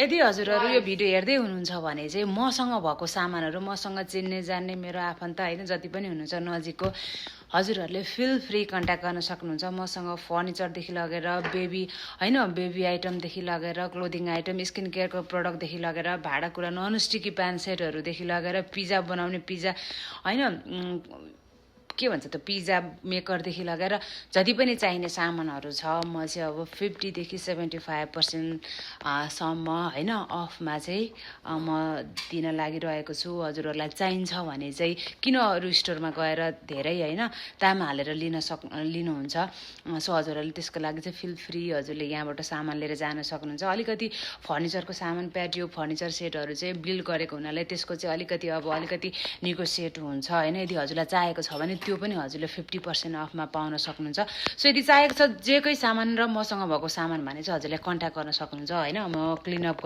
यदि हजुरहरू यो भिडियो हेर्दै हुनुहुन्छ भने चाहिँ मसँग भएको सामानहरू मसँग चिन्ने जान्ने मेरो आफन्त होइन जति पनि हुनुहुन्छ नजिकको हजुरहरूले फिल फ्री कन्ट्याक्ट गर्न सक्नुहुन्छ मसँग फर्निचरदेखि लगेर बेबी आइटमदेखि लगेर क्लोदिङ आइटम स्किन केयरको प्रडक्टदेखि लगेर भाँडाकुँडा ननस्टिकी प्यान सेटहरूदेखि लगेर पिज्जा बनाउने के भन्छ त पिज्जा मेकरदेखि लगेर जति पनि चाहिने सामानहरू छ म चाहिँ अब 50 देखि 75% सम्म होइन अफमा चाहिँ म दिन लागिरहेको छु हजुरहरूलाई चाहिन्छ भने चाहिँ किन अरू स्टोरमा गएर धेरै होइन दाम हालेर लिनुहुन्छ सो हजुरहरूले त्यसको लागि चाहिँ फिल फ्री हजुरले यहाँबाट सामान लिएर जान सक्नुहुन्छ अलिकति फर्निचरको सामान प्याटियो फर्निचर सेटहरू चाहिँ बिल्ड गरेको हुनाले त्यसको चाहिँ अलिकति निगोसिएट हुन्छ होइन यदि हजुरलाई चाहिएको छ भने त्यो पनि हजुरले 50% अफमा पाउन सक्नुहुन्छ सो यदि चाहिएको छ जेकै सामान र मसँग भएको सामान भने चाहिँ हजुरले कन्ट्याक्ट गर्न सक्नुहुन्छ होइन म क्लिन अप